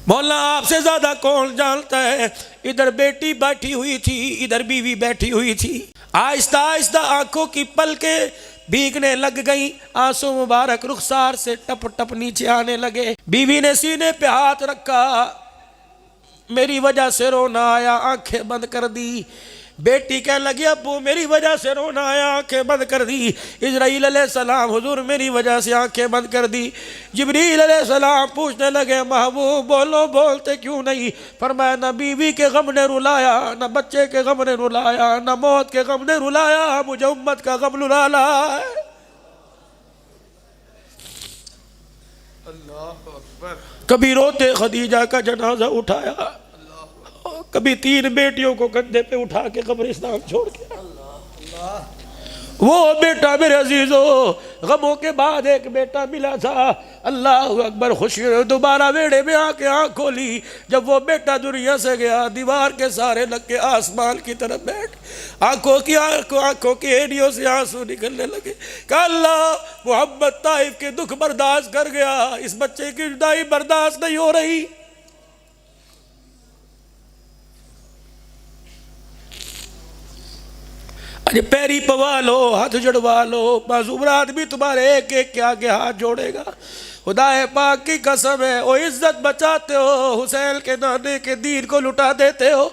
मौला आपसे ज्यादा कौन जानता है। इधर बेटी बैठी हुई थी, इधर बीवी बैठी हुई थी। आहिस्ता आहिस्ता आंखों की पलकें भीगने लग गई, आंसू मुबारक रुखसार से टप टप नीचे आने लगे। बीवी ने सीने पे हाथ रखा, मेरी वजह से रोना आया, आंखें बंद कर दी। बेटी कहने लगी अब्बू मेरी वजह से रोना आया, आंखें बंद कर दी। इजराइल अलैहिस्सलाम हुजूर मेरी वजह से आंखें बंद कर दी। जिब्रील अलैहिस्सलाम पूछने लगे महबूब बोलो बोलते क्यों नहीं। फरमाया न बीवी के गम ने रुलाया, न बच्चे के गम ने रुलाया, न मौत के गम ने रुलाया, मुझे उम्मत का गम रुलाना है। अल्लाह अकबर। कभी रोते खदीजा का जनाजा उठाया, कभी 3 बेटियों को कंधे पे उठा के कब्रिस्तान छोड़ के। वो बेटा मेरे अजीजो गमों के बाद एक बेटा मिला था। अल्लाह अकबर। खुशी दोबारा वेड़े में आके आँख खोली, जब वो बेटा दुनिया से गया दीवार के सारे लग के आसमान की तरफ बैठ आंखों की एड़ियों से आंसू निकलने लगे। कहा अल्लाह मोहम्मद ताइफ के दुख बर्दाश्त कर गया, इस बच्चे की जुदाई बर्दाश्त नहीं हो रही। अरे पैरी पवा लो, हाथ जड़वा लो, मासूम आदमी तुम्हारे एक एक के आगे हाथ जोड़ेगा। खुदाए पाक की कसम है ओ इज्जत बचाते हो, हुसैन के नाने के दीन को लुटा देते हो।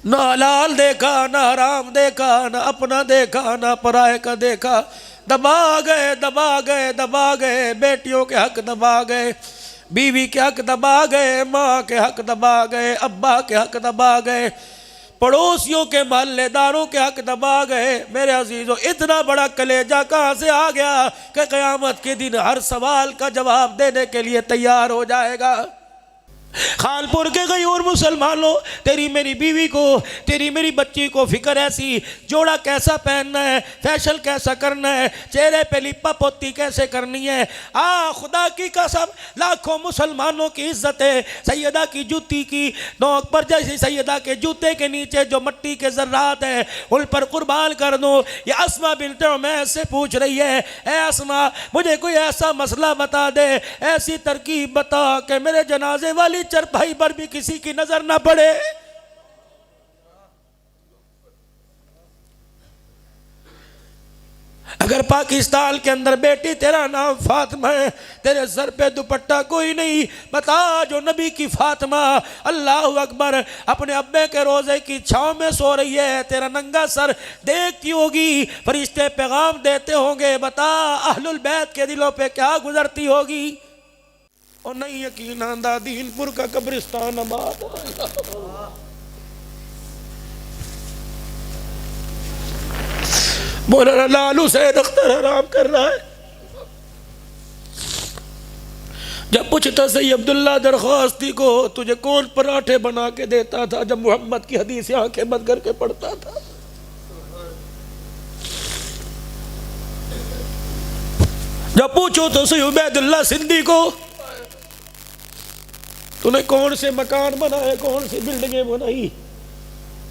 ना हलाल देखा, ना हराम देखा, ना अपना देखा, ना पराये का देखा। दबा गए दबा गए दबा गए, बेटियों के हक दबा गए, बीवी के हक दबा गए, माँ के हक दबा गए, अब्बा के हक दबा गए, पड़ोसियों के मोहल्लेदारों के हक दबा गए। मेरे अजीजों इतना बड़ा कलेजा कहाँ से आ गया कि क़यामत के दिन हर सवाल का जवाब देने के लिए तैयार हो जाएगा। खानपुर के गयूर मुसलमानों, तेरी मेरी बीवी को, तेरी मेरी बच्ची को फिक्र ऐसी, जोड़ा कैसा पहनना है, फैशन कैसा करना है, चेहरे पे लिपा पोती कैसे करनी है। खुदा की कसम लाखों मुसलमानों की इज्जत है सैयदा की जूती की नोक पर, जैसे सैयदा के जूते के नीचे जो मट्टी के ज़र्रात है उन पर कुर्बान कर दो। ये अस्मा बिन्त उमैस से पूछ रही है, ए अस्मा मुझे कोई ऐसा मसला बता दे, ऐसी तरकीब बता कि मेरे जनाजे वाली चरपाई पर भी किसी की नजर ना पड़े। अगर पाकिस्तान के अंदर बेटी तेरा नाम फातिमा है, तेरे सर पे दुपट्टा कोई नहीं, बता जो नबी की फातिमा अल्लाह अकबर अपने अब्बे के रोजे की छांव में सो रही है, तेरा नंगा सर देखती होगी, फरिश्ते पैगाम देते होंगे, बता अहलुल बैत के दिलों पे क्या गुजरती होगी। और नहीं यकीन आंदा दीनपुर का कब्रिस्तान आबाद। मौलाना लाल हुसैन अख्तर आराम कर रहा है। जब पूछता सही अब्दुल्ला दरख्वास्ती को तुझे कौन पराठे बना के देता था जब मोहम्मद की हदीस से आंखें बंद करके पढ़ता था। जब पूछो तो सही उबैदुल्ला सिंधी को तूने कौन से मकान बनाए, कौन सी बिल्डिंगें बनाई,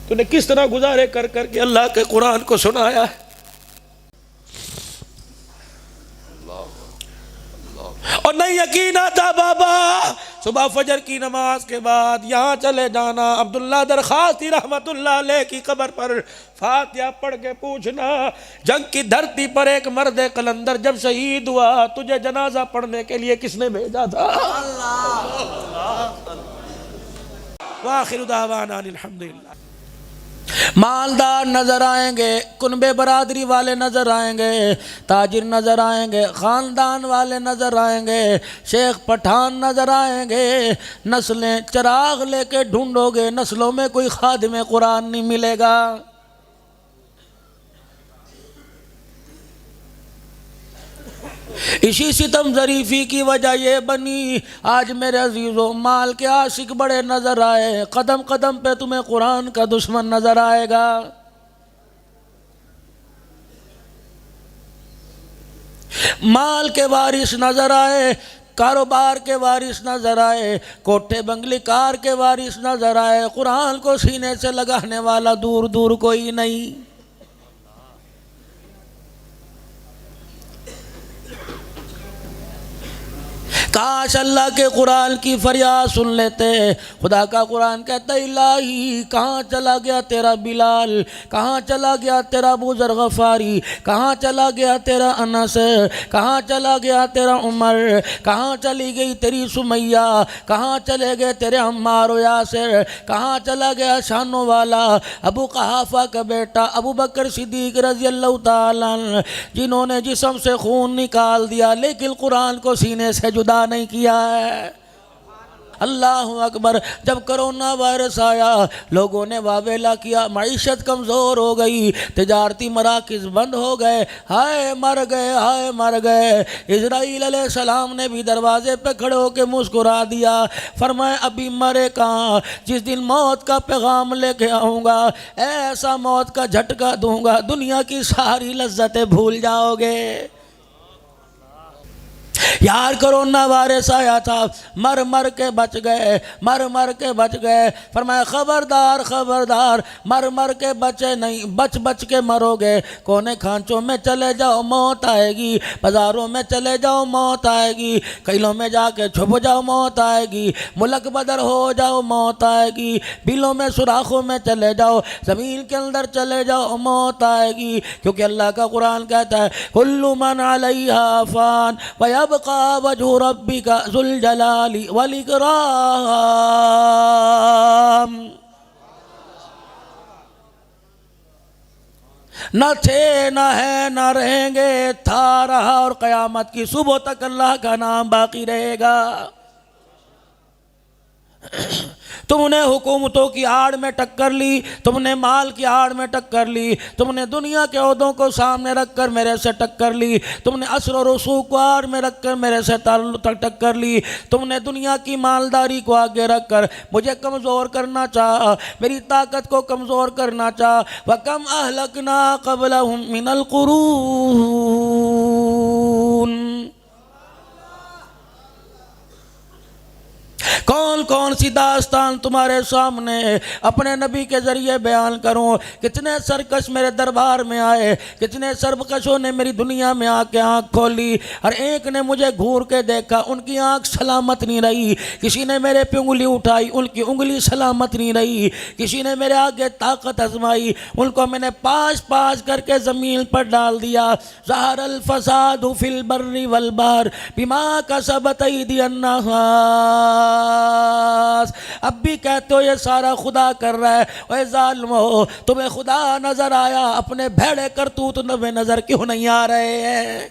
तूने किस तरह गुजारे कर करके अल्लाह के कुरान को सुनाया है। और नहीं यकीन आता बाबा सुबह फजर की नमाज के बाद यहाँ चले जाना, अब्दुल्ला दरख्वास्ती रहमतुल्लाह अलैह की कब्र पर फातिहा पढ़ के पूछना, जंग की धरती पर एक मर्द कलंदर जब शहीद हुआ तुझे जनाजा पढ़ने के लिए किसने भेजा था। वाखिर दावाना अल्हम्दुलिल्लाह। मालदार नज़र आएंगे, कुनबे बरादरी वाले नज़र आएंगे, ताजिर नज़र आएंगे, ख़ानदान वाले नज़र आएंगे, शेख पठान नज़र आएंगे। नस्लें चिराग लेके ढूंढोगे, नस्लों में कोई खादिम कुरान नहीं मिलेगा। इसी सितम ज़रीफ़ी की वजह ये बनी आज मेरे अजीज़ों माल के आशिक बड़े नज़र आए, कदम कदम पे तुम्हें कुरान का दुश्मन नज़र आएगा। माल के वारिस नज़र आए, कारोबार के वारिस नज़र आए, कोठे बंगली कार के वारिस नज़र आए, कुरान को सीने से लगाने वाला दूर दूर कोई नहीं। काश अल्लाह के कुरान की फरियाद सुन लेते। खुदा का कुरान कहता है इलाही कहाँ चला गया तेरा बिलाल, कहाँ चला गया तेरा अबू ज़र गफ़ारी, कहाँ चला गया तेरा अनस, कहाँ चला गया तेरा उमर, कहाँ चली गई तेरी सुमैया, कहाँ चले गए तेरे अम्मार व यासिर, कहाँ चला गया शानो वाला अबू कहाफा का बेटा अबू बकर सिद्दीक रज़ी अल्लाह ताला अन्हु, जिन्होंने जिस्म से खून निकाल दिया लेकिन कुरान को सीने से जुदा नहीं किया है। अल्लाह अकबर। जब कोरोना वायरस आया लोगों ने वावेला किया, मईशत कमज़ोर हो गई, तिजारती मराकिज़ बंद हो गए, हाय मर गए, हाय मर गए। इज़राइल अलैहिस्सलाम ने भी दरवाजे पे खड़े होकर मुस्कुरा दिया, फरमाया अभी मरे कहाँ, जिस दिन मौत का पैगाम लेके आऊँगा ऐसा मौत का झटका दूंगा दुनिया की सारी लज्जतें भूल जाओगे। यार कोरोना वायरस आया था, मर मर के बच गए, मर मर के बच गए। फरमाया खबरदार खबरदार, मर मर के बचे नहीं, बच बच के मरोगे। कोने खांचों में चले जाओ मौत आएगी, बाज़ारों में चले जाओ मौत आएगी, किलों में जाके छुप जाओ मौत आएगी, मुल्क बदर हो जाओ मौत आएगी, बिलों में सुराखों में चले जाओ, ज़मीन के अंदर चले जाओ मौत आएगी। क्योंकि अल्लाह का कुरान कहता है कुल्लु मन अलैहा फ़ान व यबक़ा वजहु रब्बिका ज़ुल जलाली वल इकराम। न थे न है न रहेंगे, था रहा और क़यामत की सुबह तक अल्लाह का नाम बाकी रहेगा। तुमने हुकूमतों की आड़ में टक्कर ली, तुमने माल की आड़ में टक्कर ली, तुमने दुनिया के ओहदों को सामने रखकर मेरे से टक्कर ली, तुमने असर और रसूख को आड़ में रखकर मेरे से टक्कर ली, तुमने दुनिया की मालदारी को आगे रखकर मुझे कमज़ोर करना चाहा, मेरी ताकत को कमज़ोर करना चाहा। वकम अहलकना क़ब्लहुम मिनल क़ुरून। कौन कौन सी दास्तान तुम्हारे सामने अपने नबी के ज़रिए बयान करूं। कितने सरकश मेरे दरबार में आए, कितने सरकशों ने मेरी दुनिया में आके आँख खोली, हर एक ने मुझे घूर के देखा, उनकी आँख सलामत नहीं रही। किसी ने मेरे पे उंगली उठाई, उनकी उंगली सलामत नहीं रही। किसी ने मेरे आगे ताकत आजमाई, उनको मैंने पास पास करके ज़मीन पर डाल दिया। ज़हरल फ़सादु फ़िल बर्रि वल बहर बिमा कसबत अयदीन नास। अब भी कहते हो ये सारा खुदा कर रहा है। ओए ज़ालिमो, तुम्हें खुदा नजर आया, अपने भेड़े करतूत में नजर क्यों नहीं आ रहे हैं।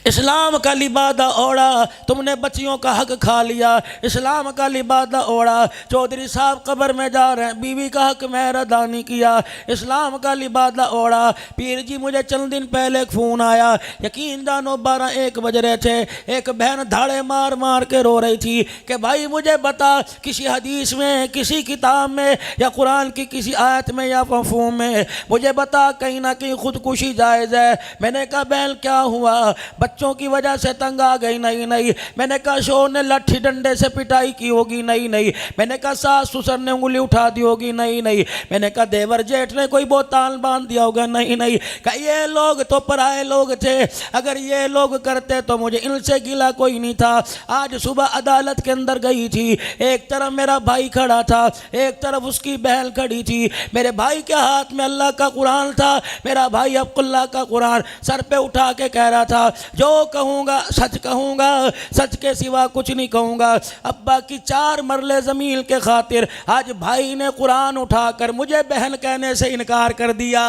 इस्लाम का लिबादा ओढ़ा, तुमने बच्चियों का हक खा लिया। इस्लाम का लिबादा ओढ़ा, चौधरी साहब कब्र में जा रहे हैं, बीवी का हक मैं अदा नहीं किया। इस्लाम का लिबादा ओढ़ा। पीर जी मुझे चंद दिन पहले एक फ़ोन आया, यकीन जानो 12-1 बज रहे थे। एक बहन धाड़े मार मार के रो रही थी कि भाई मुझे बता, किसी हदीस में, किसी किताब में या कुरान की किसी आयत में या मफ़हूम में मुझे बता कहीं ना कहीं खुदकुशी जायज़ है। मैंने कहा बहन क्या हुआ, बच्चों की वजह से तंग आ गई। नहीं नहीं। मैंने कहा शोर ने लाठी डंडे से पिटाई की होगी। नहीं नहीं। मैंने कहा सास ससुर ने उंगली उठा दी होगी। नहीं नहीं। मैंने कहा देवर जेठ ने कोई बोताल बांध दिया होगा। नहीं नहीं। कहा ये लोग तो पराए लोग थे, अगर ये लोग करते तो मुझे इनसे गिला कोई नहीं था। आज सुबह अदालत के अंदर गई थी, एक तरफ मेरा भाई खड़ा था, एक तरफ उसकी बहन खड़ी थी। मेरे भाई के हाथ में अल्लाह का कुरान था, मेरा भाई अब्दुल्लाह का कुरान सर पे उठा के कह रहा था जो कहूँगा सच कहूँगा, सच के सिवा कुछ नहीं कहूँगा। अब्बा की 4 मरले ज़मीन के खातिर आज भाई ने कुरान उठाकर मुझे बहन कहने से इनकार कर दिया।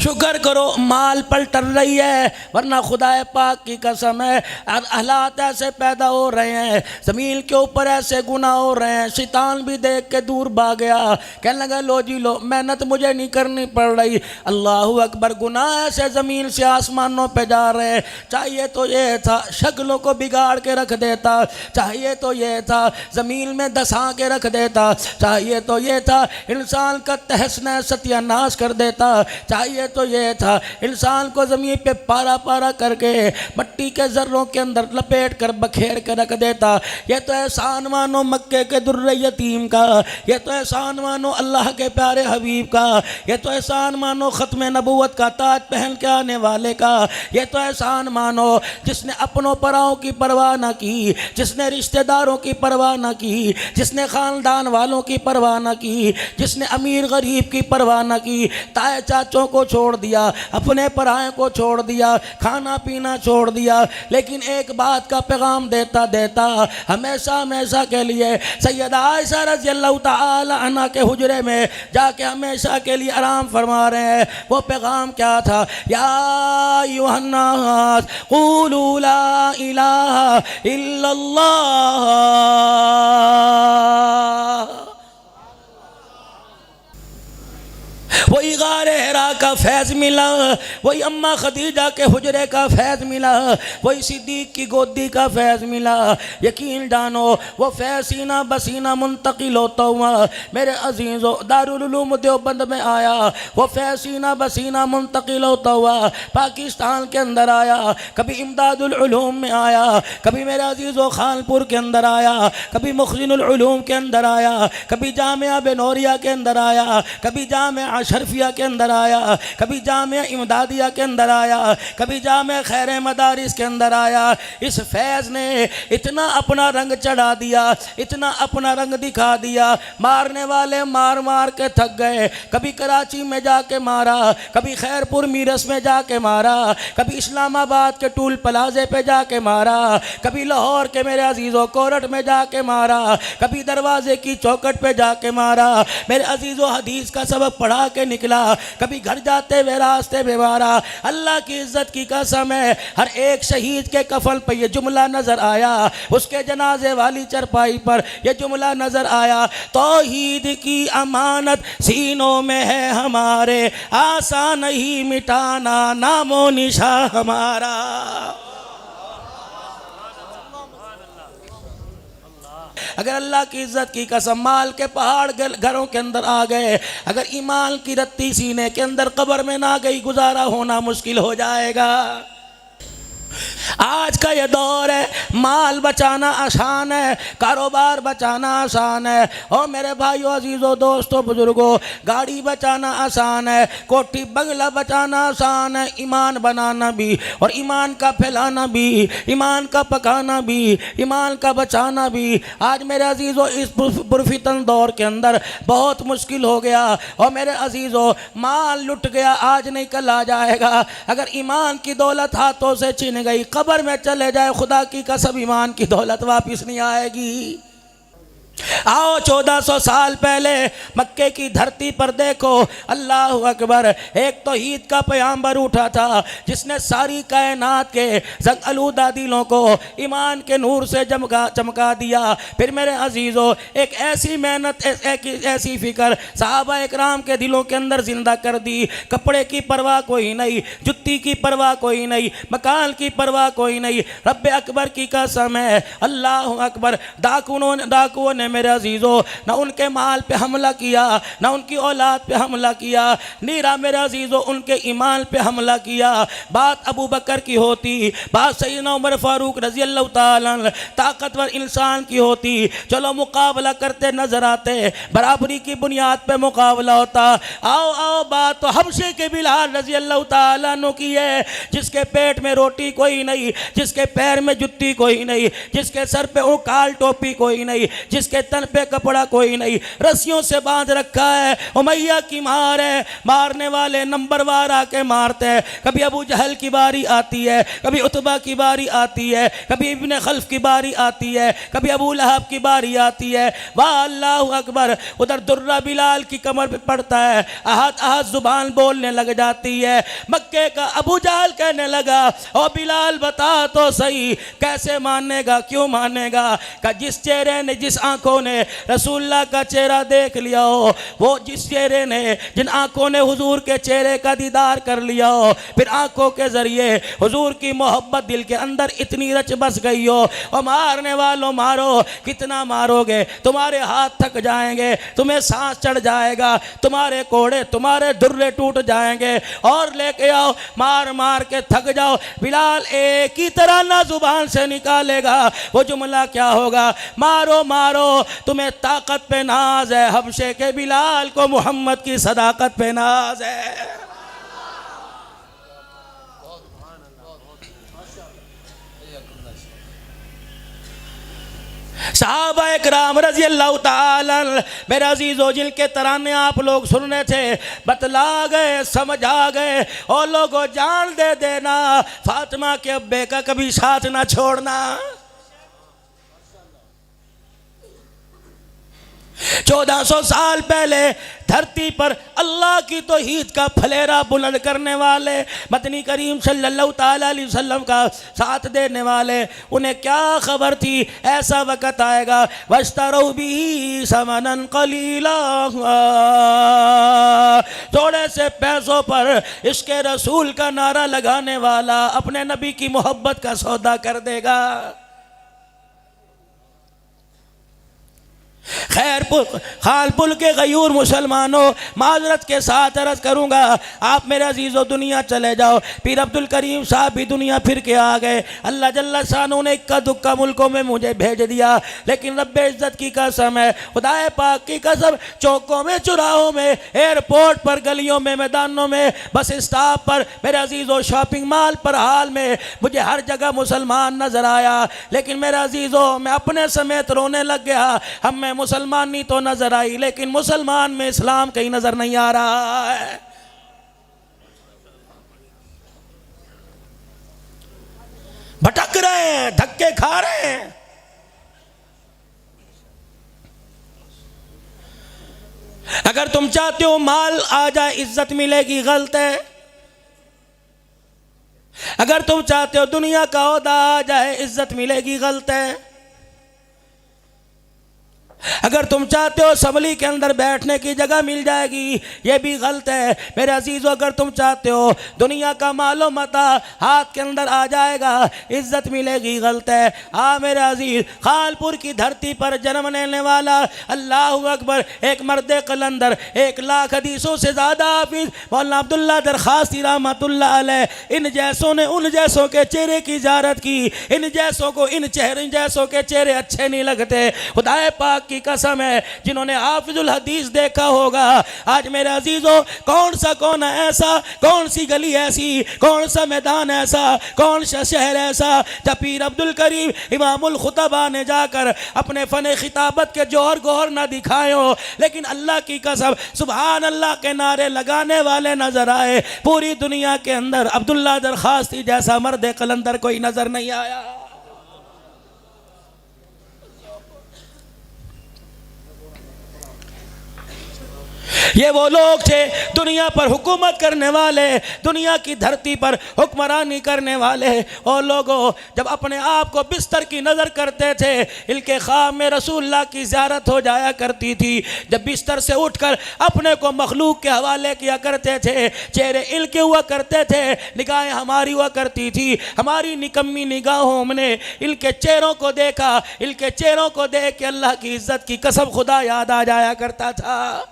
शुक्र करो माल पलट रही है, वरना खुदाए पाक की कसम है हालात ऐसे पैदा हो रहे हैं, ज़मीन के ऊपर ऐसे गुनाह हो रहे हैं। शैतान भी देख के दूर भाग गया, कहने लगा लो जी लो, मेहनत मुझे नहीं करनी पड़ रही। अल्लाहु अकबर, गुनाह ऐसे ज़मीन से आसमानों पे जा रहे हैं। चाहिए तो ये था शक्लों को बिगाड़ के रख देता, चाहिए तो ये था ज़मीन में धंसा के रख देता, चाहिए तो ये था इंसान का तहस नहस सत्यानाश कर देता, चाहिए चाहिए तो ये था इंसान को ज़मीन पे पारा पारा करके मट्टी के ज़र्रों के अंदर लपेट कर बखेर कर रख देता। ये तो एहसान मानो मक्के के दुर्रे यतीम का, ये तो एहसान मानो अल्लाह के प्यारे हबीब का, ये तो एहसान मानो ख़त्म नबूवत का ताज पहन के आने वाले का, ये तो एहसान मानो जिसने अपनों पराओं की परवाह ना की, जिसने रिश्तेदारों की परवाह ना की, जिसने ख़ानदान वालों की परवाह ना की, जिसने अमीर गरीब की परवाह ना की, ताए चाचों को छोड़ दिया, अपने पराए को छोड़ दिया, खाना पीना छोड़ दिया, लेकिन एक बात का पैगाम देता देता हमेशा हमेशा के लिए सैयदा आयशा रज़ियल्लाहु ताला अन्हा के हुजरे में जाके हमेशा के लिए आराम फरमा रहे हैं। वो पैगाम क्या था? या अय्युहन्नास क़ूलू ला इलाहा इल्लल्लाह। वही गारे हिरा का फैज़ मिला, वही अम्मा खदीजा के हुजरे का फैज़ मिला, वही सिद्दीक की गोदी का फैज़ मिला। यकीन जानो वो फैज़ सीना बसीना मुंतकिल होता हुआ मेरे अजीज़ों दारुल उलूम देवबंद में आया। वो फैज़ सीना बसीना मुंतकिल होता हुआ पाकिस्तान के अंदर आया, कभी इमदादुल उलूम में आया, कभी मेरे अजीज़ों खानपुर के अंदर आया, कभी मुखजिनुल उलूम के अंदर आया, कभी जामिया बेनौरिया के अंदर आया, कभी जामिया शरफिया के अंदर आया, कभी जामिया इमदादिया के अंदर आया, कभी जामिया खैर मदारिस के अंदर आया। इस फैज़ ने इतना अपना रंग चढ़ा दिया, इतना अपना रंग दिखा दिया, मारने वाले मार मार के थक गए। कभी कराची में जाके मारा, कभी खैरपुर मीरस में जाके मारा, कभी इस्लामाबाद के टूल प्लाजे पे जाके मारा, कभी लाहौर के मेरे अजीज़ों कोरट में जाके मारा, कभी दरवाजे की चौखट पे जाके मारा। मेरे अजीज़ों हदीस का सबक पढ़ा के निकला, कभी घर जाते हुए रास्ते में मारा। अल्लाह की इज्जत की कसम है, हर एक शहीद के कफन पर यह जुमला नजर आया, उसके जनाजे वाली चरपाई पर यह जुमला नजर आया, तौहीद की अमानत सीनों में है हमारे, आसान नहीं मिटाना नामो निशा हमारा। अगर अल्लाह की इज्जत की कसम माल के पहाड़ घरों के अंदर आ गए, अगर ईमान की रत्ती सीने के अंदर कब्र में ना गई, गुजारा होना मुश्किल हो जाएगा। आज का ये दौर है, माल बचाना आसान है, कारोबार बचाना आसान है। और मेरे भाइयों अजीज़ों दोस्तों बुजुर्गों, गाड़ी बचाना आसान है, कोठी बंगला बचाना आसान है, ईमान बनाना भी और ईमान का फैलाना भी, ईमान का पकाना भी, ईमान का बचाना भी आज मेरे अजीज़ों इस पुरफितन दौर के अंदर बहुत मुश्किल हो गया। और मेरे अजीज़ों माल लुट गया, आज नहीं कल आ जाएगा। अगर ईमान की दौलत हाथों से छिन गई, कब्र में चले जाए, खुदा की कसम ईमान की दौलत वापस नहीं आएगी। आओ 1400 साल पहले मक्के की धरती पर देखो, अल्लाह अकबर, एक तौहीद का पैगंबर उठा था जिसने सारी कायनात के जंग आलूदा दिलों को ईमान के नूर से चमका दिया। फिर मेरे अजीज़ों एक ऐसी मेहनत, ऐसी फिक्र सहाबा इकराम के दिलों के अंदर जिंदा कर दी। कपड़े की परवाह कोई नहीं, जुत्ती की परवाह कोई नहीं, मकान की परवाह कोई नहीं। रब्बे अकबर की कसम है, अल्लाह अकबर, डाकुओं ने मेरे अजीज़ों ना उनके माल पे हमला किया, ना उनकी औलाद पे हमला किया, नीरा मेरे अजीज़ों उनके ईमान पे हमला किया। बात अबू बकर की होती, बात सैयदना उमर फारूक रज़ी अल्लाह ताला अन्हु ताकतवर इंसान की होती, चलो मुकाबला करते नजर आते, बराबरी की बुनियाद पे मुकाबला होता। आओ आओ बात तो हबशे के बिलाल रज़ी अल्लाह ताला अन्हु की है, जिसके पेट में रोटी कोई नहीं, जिसके पैर में जुत्ती कोई नहीं, जिसके सर पे उकाल टोपी कोई नहीं, जिसके तन पे कपड़ा कोई नहीं, रस्सियों से बांध रखा है। उमैया की मार है, मारने वाले नंबरवार आके मारते हैं। कभी अबू जहल की बारी आती है, कभी उतबा की बारी आती है, कभी इब्ने खल्फ की बारी आती है, कभी अबू लहब की बारी आती है। वाह अल्लाह अकबर, उधर दुर्रा बिलाल की कमर पे पड़ता है, आहत आहत जुबान बोलने लग जाती है। मक्के का अबू जहल कहने लगा, ओ बिलाल बता तो सही, कैसे मानेगा, क्यों मानेगा? का जिस चेहरे ने, जिस आंख आंखों ने रसूलुल्लाह का चेहरा देख लिया हो, वो जिस चेहरे ने, जिन आंखों ने हुजूर के चेहरे का दीदार कर लिया हो, फिर आंखों के जरिए हुजूर की मोहब्बत दिल के अंदर इतनी रच बस गई हो, और मारने वालों मारो, कितना मारोगे, तुम्हारे हाथ थक जाएंगे, तुम्हें सांस चढ़ जाएगा, तुम्हारे कोड़े, तुम्हारे दुर्रे टूट जाएंगे, और लेके आओ, मार मार के थक जाओ, बिलाल एक ही तरह ना जुबान से निकालेगा, वो जुमला क्या होगा, मारो मारो, तुम्हें ताकत पे नाज है, हबशे के बिलाल को मोहम्मद की सदाकत पे नाज है। सहाबा इकराम रज़ी अल्लाह ताला मेरे अजीज़ों, जिनके तराने आप लोग सुन रहे थे, बतला गए, समझ आ गए, और लोगों जान दे देना, फातिमा के अब्बे का कभी साथ ना छोड़ना। 1400 साल पहले धरती पर अल्लाह की तौहीद का फलेरा बुलंद करने वाले, मदनी करीम सल्लल्लाहु ताला अलैहि वसल्लम का साथ देने वाले, उन्हें क्या खबर थी ऐसा वक़्त आएगा, वश्तरौ बिही समनन कलीला, थोड़े से पैसों पर इसके रसूल का नारा लगाने वाला अपने नबी की मोहब्बत का सौदा कर देगा। खैरपुर खालपुल के गयूर मुसलमानों, माजरत के साथ अर्ज करूँगा, आप मेरे अजीज़ों दुनिया चले जाओ। पीर अब्दुल करीम साहब भी दुनिया फिर के आ गए, अल्लाह जल्ला शानू ने इक्का दुक्का मुल्कों में मुझे भेज दिया, लेकिन रब्बे इज़्ज़त की कसम है, खुदाए पाक की कसम, चौकों में, चुराहों में, एयरपोर्ट पर, गलियों में, मैदानों में, बस स्टॉप पर, मेरे अजीज़ों शॉपिंग मॉल पर, हाल में मुझे हर जगह मुसलमान नज़र आया, लेकिन मेरे अजीज़ों मैं अपने समेत रोने लग गया। हम में मुसलमानी तो नजर आई, लेकिन मुसलमान में इस्लाम कहीं नजर नहीं आ रहा है। भटक रहे हैं, धक्के खा रहे हैं। अगर तुम चाहते हो माल आ जाए इज्जत मिलेगी, गलत है। अगर तुम चाहते हो दुनिया का ओहदा आ जाए इज्जत मिलेगी, गलत है। अगर तुम चाहते हो असम्बली के अंदर बैठने की जगह मिल जाएगी, ये भी गलत है। मेरे अजीज़ों, अगर तुम चाहते हो दुनिया का मालो मता हाथ के अंदर आ जाएगा, इज्जत मिलेगी, गलत है। मेरे अजीज़, खालपुर की धरती पर जन्म लेने वाला, अल्लाह अकबर, एक मर्द कलंदर, 1 लाख हदीसों से ज़्यादा हाफिज़ मौलाना अब्दुल्ला दरखास्ती रहमतुल्लाह अलैह, इन जैसों ने उन जैसों के चेहरे की ज़ियारत की, इन जैसों को इन जैसों के चेहरे अच्छे नहीं लगते। खुदाए पाक की कसम है, जिन्होंने हाफिजुल हदीस देखा होगा, आज मेरे अजीजों, कौन सा कोना ऐसा, कौन सी गली ऐसी, कौन सा मैदान ऐसा, कौन सा शहर ऐसा, जब पीर अब्दुल करीम इमामुल खुतबा ने जाकर अपने फने खिताबत के जौहर गोहर ना दिखाए हो, लेकिन अल्लाह की कसम सुभान अल्लाह के नारे लगाने वाले नजर आए। पूरी दुनिया के अंदर अब्दुल्ला दरखास्ती जैसा मर्द कलंदर कोई नजर नहीं आया। ये वो लोग थे दुनिया पर हुकूमत करने वाले, दुनिया की धरती पर हुक्मरानी करने वाले। और लोगों, जब अपने आप को बिस्तर की नज़र करते थे, इल्के ख्वाब में रसूलुल्लाह की ज़ियारत हो जाया करती थी। जब बिस्तर से उठकर अपने को मखलूक के हवाले किया करते थे, चेहरे इल्के हुआ करते थे, निगाहें हमारी हुआ करती थी। हमारी निकम्मी निगाहों ने इनके चेहरों को देखा, इनके चेहरों को देख के अल्लाह की इज्जत की कसम खुदा याद आ जाया करता था।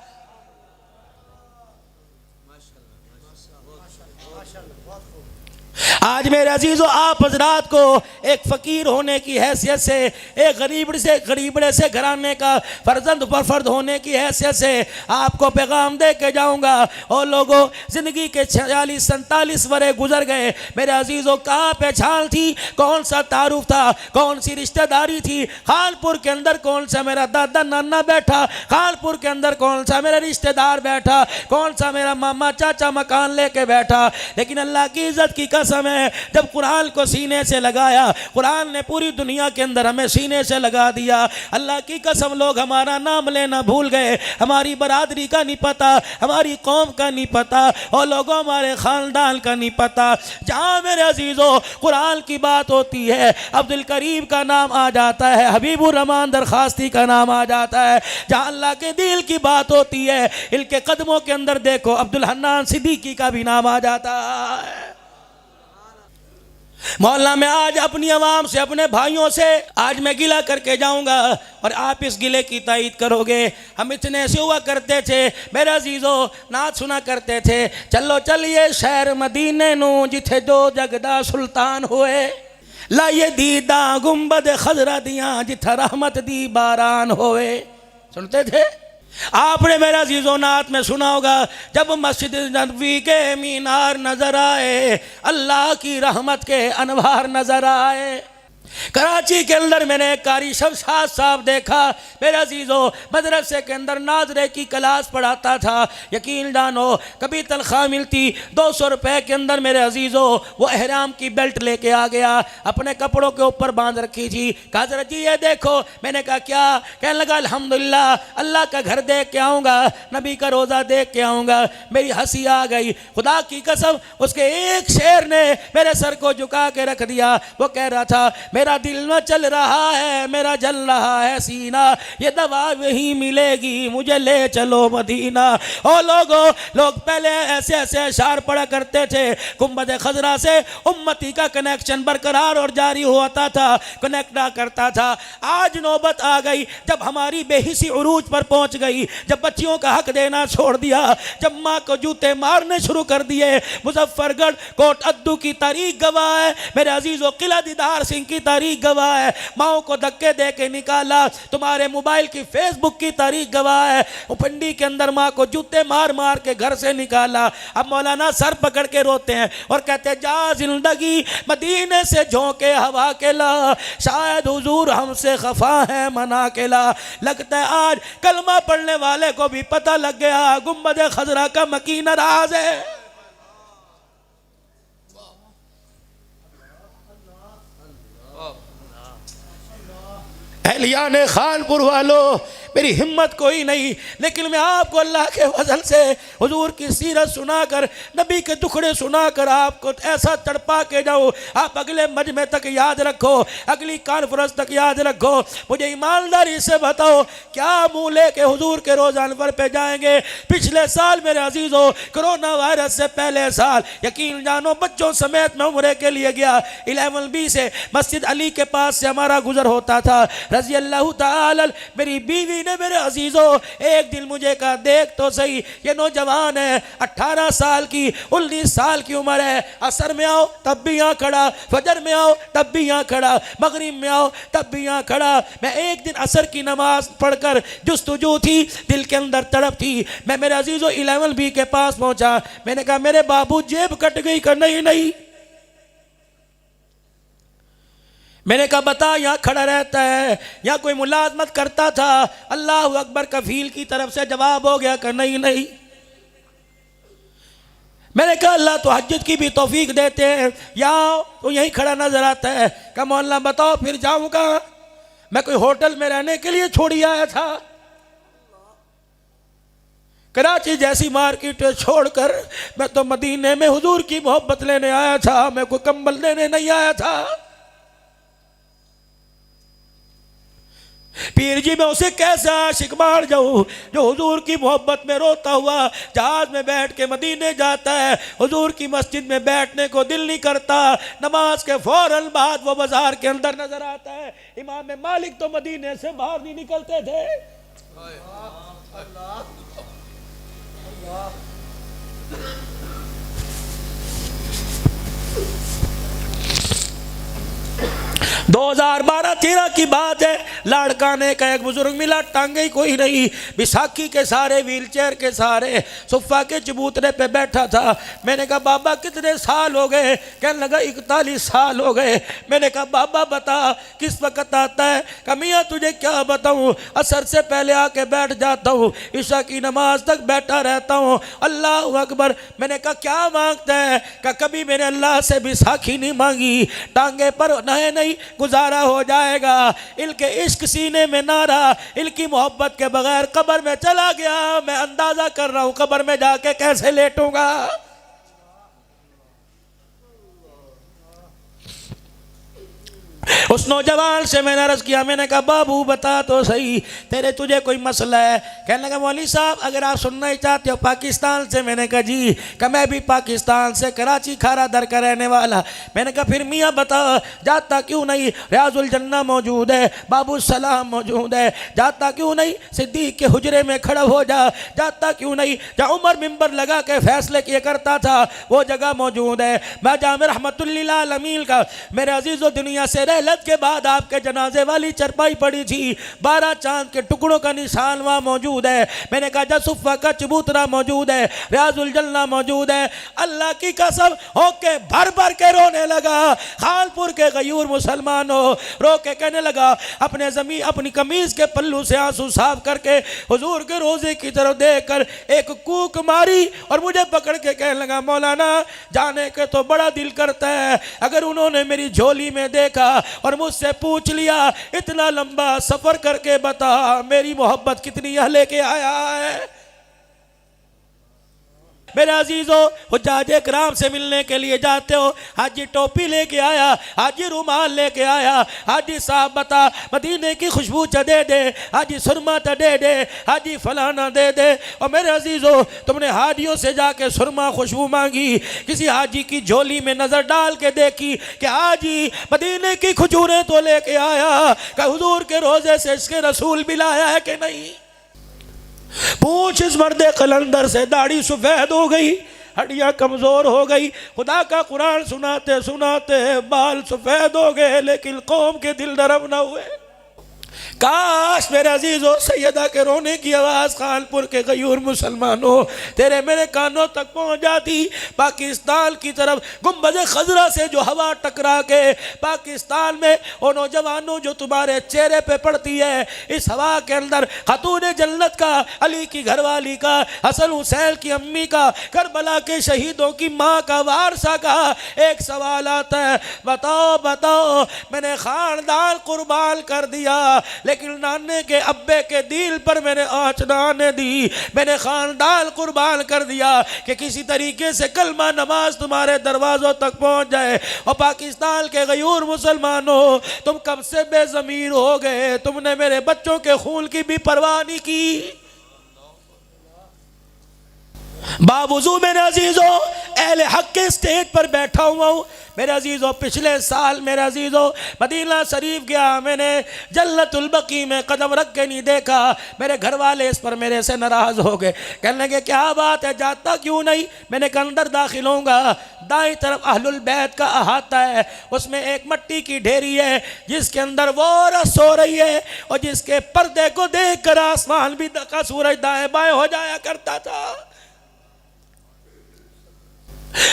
आज मेरे अजीज़ों, आप हजरात को एक फ़कीर होने की हैसियत से, एक गरीबड़े से घराने का फर्जंद पर फर्द होने की हैसियत से आपको पैगाम दे के जाऊँगा। और लोगों, ज़िंदगी के 46-47 वरे गुजर गए। मेरे अजीज़ों, कहाँ पहचान थी, कौन सा तारुफ था, कौन सी रिश्तेदारी थी। खानपुर के अंदर कौन सा मेरा दादा नाना बैठा, खानपुर के अंदर कौन सा मेरा रिश्तेदार बैठा, कौन सा मेरा मामा चाचा मकान लेके बैठा। लेकिन अल्लाह की इज़्ज़त की कसम है, जब कुरान को सीने से लगाया, कुरान ने पूरी दुनिया के अंदर हमें सीने से लगा दिया। अल्लाह की कसम लोग हमारा नाम लेना भूल गए, हमारी बरादरी का नहीं पता, हमारी कौम का नहीं पता, और लोगों हमारे ख़ानदान का नहीं पता। जहाँ मेरे अजीज़ों कुरान की बात होती है, अब्दुल करीम का नाम आ जाता है, हबीबुर रहमान दरखास्ती का नाम आ जाता है। जहाँ अल्लाह के दिल की बात होती है, इनके कदमों के अंदर देखो अब्दुल हन्नान सिद्दीकी का भी नाम आ जाता है। मोहल्ला में आज अपनी आवाम से, अपने भाइयों से आज मैं गिला करके जाऊंगा और आप इस गिले की तायीद करोगे। हम इतने ऐसे हुआ करते थे मेरे अजीजों, नात सुना करते थे, चलो चलिए शहर मदीने नू जिथे जो जगदा सुल्तान होए, लाइए दीदा गुंबद खजरा दियां जिथा रहमत दी बारान होए। सुनते थे आपने मेरा अजीज़ों नात में सुना होगा, जब मस्जिद नबवी के मीनार नजर आए, अल्लाह की रहमत के अनवार नजर आए। कराची के अंदर मैंने कारी शमशाद साहब देखा मेरे अजीज़ों, मदरसे के अंदर नाजरे की क्लास पढ़ाता था। यकीन जानो कभी तनख्वाह मिलती 200 रुपए के अंदर मेरे अजीज़ों वो एहराम की बेल्ट लेके आ गया, अपने कपड़ों के ऊपर बांध रखी थी। कहा जरा जी ये देखो। मैंने कहा क्या? कहने लगा अल्हम्दुलिल्लाह अल्लाह का घर देख के आऊँगा, नबी का रोज़ा देख के आऊँगा। मेरी हंसी आ गई, खुदा की कसम उसके एक शेर ने मेरे सर को झुका के रख दिया। वो कह रहा था मेरा दिल न चल रहा है, मेरा जल रहा है सीना, ये दवा वही मिलेगी, मुझे ले चलो मदीना। ओ लोग पहले ऐसे ऐसे अशार पढ़ा करते थे, गुंबद खजरा से उम्मती का कनेक्शन बरकरार और जारी होता था, कनेक्ट ना करता था। आज नौबत आ गई जब हमारी बेहिसी उरूज पर पहुंच गई, जब बच्चियों का हक देना छोड़ दिया, जब माँ को जूते मारने शुरू कर दिए। मुजफ्फरगढ़ कोट अद्दू की तारीख गवाह है मेरे अजीजों, किला दीदार सिंह की तारीख गवाह है, माओ को धक्के दे के निकाला। तुम्हारे मोबाइल की फेसबुक की तारीख गवाह है, पिंडी के अंदर माँ को जूते मार मार के घर से निकाला। अब मौलाना सर पकड़ के रोते हैं और कहते हैं जा जिंदगी मदीने से झोंके हवा के ला, शायद हुजूर हमसे खफा है मना के ला। लगता है आज कलमा पढ़ने वाले को भी पता लग गया गुंबद खजरा का मकीन राज है। एहलियाने खानपुर वालों मेरी हिम्मत कोई नहीं, लेकिन मैं आपको अल्लाह के फजल से हुजूर की सीरत सुनाकर, नबी के दुखड़े सुनाकर आपको ऐसा तड़पा के जाऊँ, आप अगले मजमे तक याद रखो, अगली कॉन्फ्रेंस तक याद रखो। मुझे ईमानदारी से बताओ क्या मुँह लेके हुजूर के रोज़ा अनवर पे जाएंगे? पिछले साल मेरे अजीज़ों कोरोना वायरस से पहले साल यकीन जानो बच्चों समेत मैं उम्रे के लिए गया। 11B से मस्जिद अली के पास से हमारा गुजर होता था रज़ी अल्लाह ताला। मेरी बीवी ने मेरे अजीजों एक दिन मुझे कहा देख तो सही ये नौजवान है, 18 साल की 19 साल की उम्र है, असर में आओ तब भी यहाँ खड़ा, फजर में आओ तब भी यहाँ खड़ा, मगरिब में आओ तब भी यहाँ खड़ा। मैं एक दिन असर की नमाज पढ़कर जुस्तुजू थी, दिल के अंदर तड़प थी, मैं मेरे अजीजों 11B के पास पहुंचा। मैंने कहा मेरे बाबू जेब कट गई? कर नहीं। मैंने कहा बता यहाँ खड़ा रहता है, यहाँ कोई मुलाजमत करता था? अल्लाह अकबर कफील की तरफ से जवाब हो गया कि नहीं। मैंने कहा अल्लाह तो हज्जत की भी तौफीक देते हैं, यहाँ तो यहीं खड़ा नजर आता है। कहा मौलाना बताओ फिर जाऊँगा? मैं कोई होटल में रहने के लिए छोड़ी आया था? कराची जैसी मार्केट छोड़कर मैं तो मदीने में हुजूर की मोहब्बत लेने आया था, मैं कोई कंबल लेने नहीं आया था। पीर जी मैं उसे कैसे आशिक मान जाऊं जो हुजूर की मोहब्बत में रोता हुआ जहाज में बैठ के मदीने जाता है, हुजूर की मस्जिद में बैठने को दिल नहीं करता, नमाज के फौरन बाद वो बाजार के अंदर नजर आता है। इमाम मालिक तो मदीने से बाहर नहीं निकलते थे। 2012-13 की बात है। लाड़काने का एक बुजुर्ग मिला, टांगे ही कोई नहीं, बैसाखी के सारे, व्हीलचेयर के सारे, सोफा के चबूतरे पे बैठा था। मैंने कहा बाबा कितने साल हो गए? कहने लगा 41 साल हो गए। मैंने कहा बाबा बता किस वक्त आता है? कहा मियाँ तुझे क्या बताऊँ, असर से पहले आके बैठ जाता हूँ, ईशा की नमाज तक बैठा रहता हूँ, अल्लाह अकबर। मैंने कहा क्या मांगता है? कहा कभी मैंने अल्लाह से बैसाखी नहीं मांगी, टांगे पर नहीं गुजारा हो जाएगा। इनके इश्क सीने में ना रहा, इनकी मोहब्बत के बगैर कब्र में चला गया। मैं अंदाजा कर रहा हूं कब्र में जाके कैसे लेटूंगा। उस नौजवान से मैंने अर्ज किया, मैंने कहा बाबू बता तो सही, तुझे कोई मसला है? कहने लगा मौलवी साहब अगर आप सुनना ही चाहते हो पाकिस्तान से। मैंने कहा जी। कहा मैं भी पाकिस्तान से, कराची खारा दर का रहने वाला। मैंने कहा फिर मियाँ बता जाता क्यों नहीं? रियाजुल जन्ना मौजूद है, बाबू सलाम मौजूद है, जाता क्यों नहीं? सिद्दीक के हुजरे में खड़ा हो जाता क्यों नहीं? जहाँ उमर मिंबर लगा के फैसले किया करता था वो जगह मौजूद है। मैं जामे रहमतुल लिल आलमीन का मेरे अजीज़ों दुनिया से रहलत के बाद आपके जनाजे वाली चरपाई पड़ी थी, 12 चांद के टुकड़ों का निशान वहाँ मौजूद है। मैंने कहा जसुफ़ा का चबूतरा मौजूद है, रियाजुल जन्ना मौजूद है। अल्लाह की कसम होके भर भर के रोने लगा। खानपुर के गयूर मुसलमान रो के कहने लगा, अपने ज़मीन अपनी कमीज़ के पल्लू से आंसू साफ करके हुजूर के रोज़े की तरफ देख कर एक कूक मारी और मुझे पकड़ के कहने लगा मौलाना जाने के तो बड़ा दिल करता है, अगर उन्होंने मेरी झोली में देखा और मुझसे पूछ लिया इतना लंबा सफर करके बता मेरी मोहब्बत कितनी यहाँ लेके आया है। मेरे अजीजों हुज्जाज इकराम से मिलने के लिए जाते हो, हाजी टोपी लेके आया, हाजी रुमाल लेके आया, हाजी साहब बता मदीने की खुशबू दे दे, हाजी सुरमा दे दे, हाजी फलाना दे दे। और मेरे अजीजों तुमने हाजियों से जाके सुरमा खुशबू मांगी, किसी हाजी की झोली में नजर डाल के देखी कि हाजी मदीने की खजूरें तो लेके आया, कि हुजूर के रोजे से इसके रसूल भी लाया है कि नहीं? पूछ इस मर्दे कलंदर से, दाढ़ी सफेद हो गई, हड्डियां कमजोर हो गई, खुदा का कुरान सुनाते सुनाते बाल सफेद हो गए, लेकिन कौम के दिल नरम न हुए। काश मेरे अजीजों सैयदा के रोने की आवाज़ कानपुर के गयूर मुसलमानों तेरे मेरे कानों तक पहुंच जाती। पाकिस्तान की तरफ गुंबद खजरा से जो हवा टकरा के पाकिस्तान में वो नौजवानों जो तुम्हारे चेहरे पे पड़ती है, इस हवा के अंदर खातून जन्नत का, अली की घरवाली का, हसन हुसैन की अम्मी का, करबला के शहीदों की माँ का, वारसा का एक सवाल आता है, बताओ बताओ मैंने खानदान कुर्बान कर दिया लेकिन नाने के अब्बे के दिल पर मैंने आँच न आने दी, मैंने खानदान कुर्बान कर दिया कि किसी तरीके से कलमा नमाज तुम्हारे दरवाज़ों तक पहुँच जाए। और पाकिस्तान के गयूर मुसलमानों तुम कब से बेज़मीर हो गए, तुमने मेरे बच्चों के खून की भी परवाह नहीं की। बावजू मेरे अजीजों अहले हक के स्टेज पर बैठा हुआ हूँ। मेरे अजीजों पिछले साल मेरे अजीजों मदीना शरीफ गया, मैंने जन्नतुल बकी में कदम रख के नहीं देखा। मेरे घर वाले इस पर मेरे से नाराज़ हो गए, कहने लगे क्या बात है जाता क्यों नहीं? मैंने कहा अंदर दाखिल होऊंगा, दाईं तरफ अहलुल बैत का अहाता है, उसमें एक मट्टी की ढेरी है जिसके अंदर वो औरत सो रही है और जिसके पर्दे को देख कर आसमान भी का सूरज दाएं बाएं हो जाया करता था।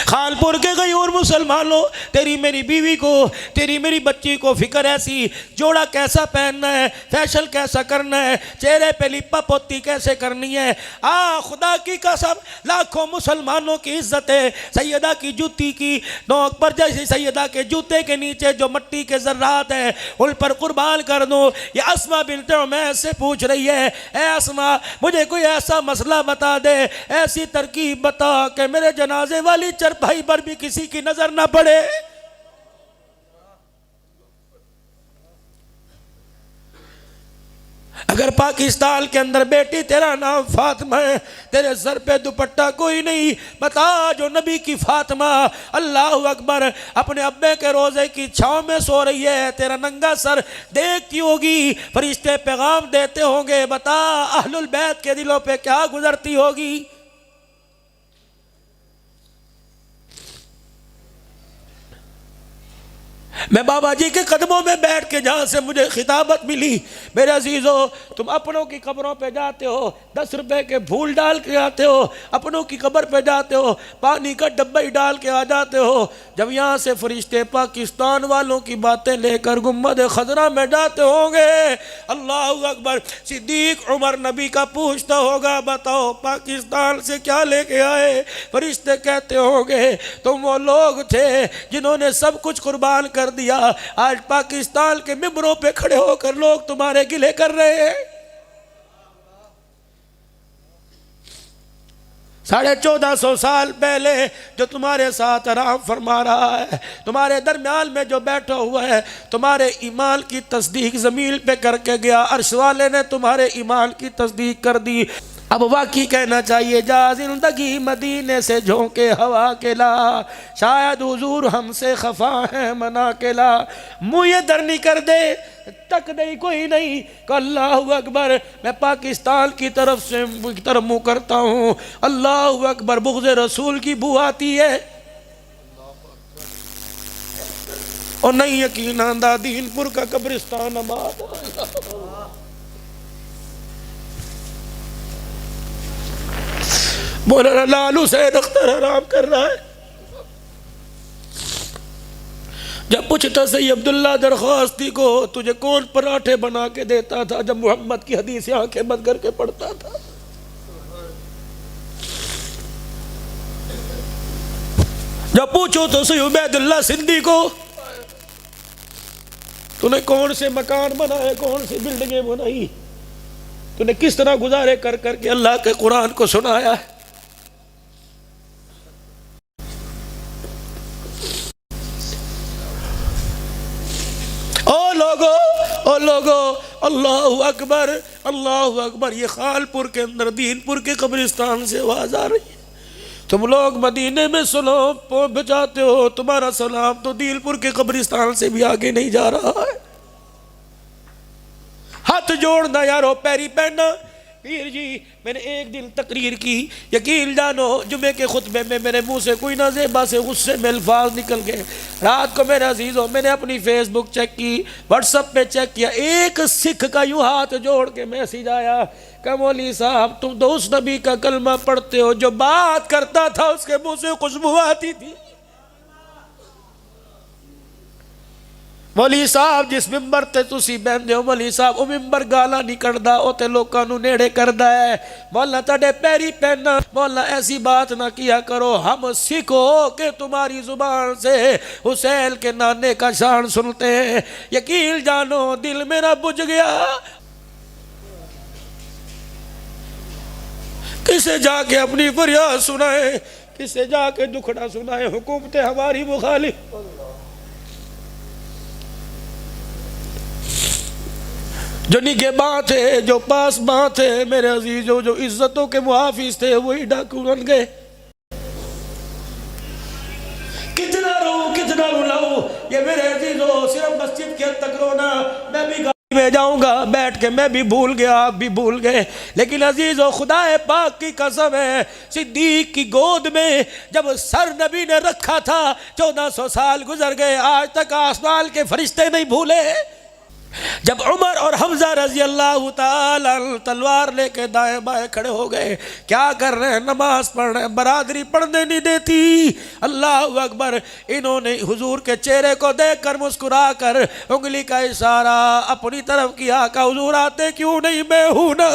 खानपुर के गयूर मुसलमानों तेरी मेरी बीवी को, तेरी मेरी बच्ची को फिक्र ऐसी, जोड़ा कैसा पहनना है, फैशन कैसा करना है, चेहरे पे लिपा पोती कैसे करनी है। खुदा की कसम लाखों मुसलमानों की इज्जत है सैयदा की जूती की नोक पर, जैसे सैयदा के जूते के नीचे जो मट्टी के जर्रात है उन पर कुर्बान कर दो। ये अस्मा बिन्त उमैस से पूछ रही है, ए अस्मा मुझे कोई ऐसा मसला बता दे, ऐसी तरकीब बता कि मेरे जनाजे वाली चरपाई पर भी किसी की नजर ना पड़े। अगर पाकिस्तान के अंदर बेटी तेरा नाम फातिमा है, तेरे सर पे दुपट्टा कोई नहीं, बता जो नबी की फातिमा अल्लाह अकबर अपने अब्बे के रोजे की छांव में सो रही है, तेरा नंगा सर देखती होगी, फरिश्ते पैगाम देते होंगे, बता अहलुल बैत के दिलों पे क्या गुजरती होगी। मैं बाबा जी के कदमों में बैठ के जहाँ से मुझे खिताबत मिली, मेरे अजीज़ों, तुम अपनों की कब्रों पे जाते हो, 10 रुपए के फूल डाल के आते हो, अपनों की कब्र पे जाते हो, पानी का डब्बा ही डाल के आ जाते हो। जब यहाँ से फरिश्ते पाकिस्तान वालों की बातें लेकर गुम्बद खजरा में जाते होंगे, अल्लाह अकबर, सिद्दीक उमर नबी का पूछता होगा, बताओ पाकिस्तान से क्या लेके आए? फरिश्ते कहते होंगे, तुम वो लोग थे जिन्होंने सब कुछ कुर्बान कर दिया, आज पाकिस्तान के मिंबरों पे खड़े होकर लोग तुम्हारे गिले कर रहे हैं। 1450 साल पहले जो तुम्हारे साथ आराम फरमा रहा है, तुम्हारे दरमियान में जो बैठा हुआ है, तुम्हारे ईमान की तस्दीक ज़मीन पे करके गया, अर्श वाले ने तुम्हारे ईमान की तस्दीक कर दी। अब वाकई कहना चाहिए, जा जिंदगी मदीने से झोंके हवा के ला, शायद हुजूर हमसे खफा है मना के ला। मुँह ये दर नहीं कर दे, तक नहीं कोई नहीं, अल्लाह अकबर, मैं पाकिस्तान की तरफ मुँह करता हूँ, अल्लाह अकबर, बुग़्ज़ रसूल की बू आती है और नहीं यकीन आंदा दीनपुर का कब्रिस्तान आबाद। मौलाना लाल हुसैन अख्तर आराम कर रहा है। जब पूछता सही अब्दुल्ला दरख्वास्ती को, तुझे कौन पराठे बना के देता था जब मोहम्मद की हदीसें आंखें बंद करके पढ़ता था? जब पूछो तो सही उबैदुल्ला सिंधी को, तूने कौन से मकान बनाए, कौन सी बिल्डिंगें बनाई, तूने किस तरह गुजारे कर करके अल्लाह के कुरान को सुनाया है। ओ लोगो, अल्लाह अकबर, अल्लाह अकबर, ये खालपुर के अंदर दीनपुर के कब्रिस्तान से आवाज आ रही है। तुम लोग मदीने में सलाम बजाते हो, तुम्हारा सलाम तो दीनपुर के कब्रिस्तान से भी आगे नहीं जा रहा है। हाथ जोड़ना यारो, पैरी पहनना। पीर जी, मैंने एक दिन तकरीर की, यकीन जानो जुमे के खुतबे में मेरे मुंह से कोई ना ज़ेबा से गुस्से में अल्फाज निकल गए। रात को मेरे अजीज़ों, मैंने अपनी फेसबुक चेक की, व्हाट्सएप पे चेक किया, एक सिख का यूँ हाथ जोड़ के मैसेज आया कि मौलवी साहब, तुम तो उस नबी का कलमा पढ़ते हो जो बात करता था उसके मुँह से खुशबू आती थी। मौलवी साहब, जिस मिंबर ते तुसी बहंदे हो, मौलवी साहब वो मिंबर गाला नहीं कढ़दा, वो ते लोकां नूं नेड़े करदा है। मौला तुहाडे पैरी पैना, मौला ऐसी बात ना किया करो, हम सीखो कि तुम्हारी जुबान से हुसैन के नाने का शान सुनते हैं। यकीन जानो दिल मेरा बुझ गया। किसे जाके अपनी फरियाद सुनाए, किसे जाके दुखड़ा सुनाए, हुकूमतें हमारी मुखालिफ। जो निगहबान थे, जो पासबान थे, मेरे अजीजों, जो इज्जतों के मुहाफिज थे, वही डाकू बन गए। कितना रो, कितना रुलाऊं, ये मेरे अजीजों, सिर्फ मस्जिद के तक रोना। मैं भी गाड़ी में जाऊंगा, बैठ के मैं भी भूल गया, आप भी भूल गए, लेकिन अजीजों, खुदाए पाक की कसम है, सिद्दीक की गोद में जब सर नबी ने रखा था, 1400 साल गुजर गए, आज तक आसमान के फरिश्ते नहीं भूले। जब उमर और हमजा रजी अल्लाह ताला तलवार लेके दाएं बाएं खड़े हो गए, क्या कर रहे हैं? नमाज पढ़ रहे हैं, बरादरी पढ़ने नहीं देती। अल्लाह अकबर, इन्होंने हुजूर के चेहरे को देखकर मुस्कुरा कर उंगली का इशारा अपनी तरफ किया, का हुजूर आते क्यों नहीं, मैं हूं ना।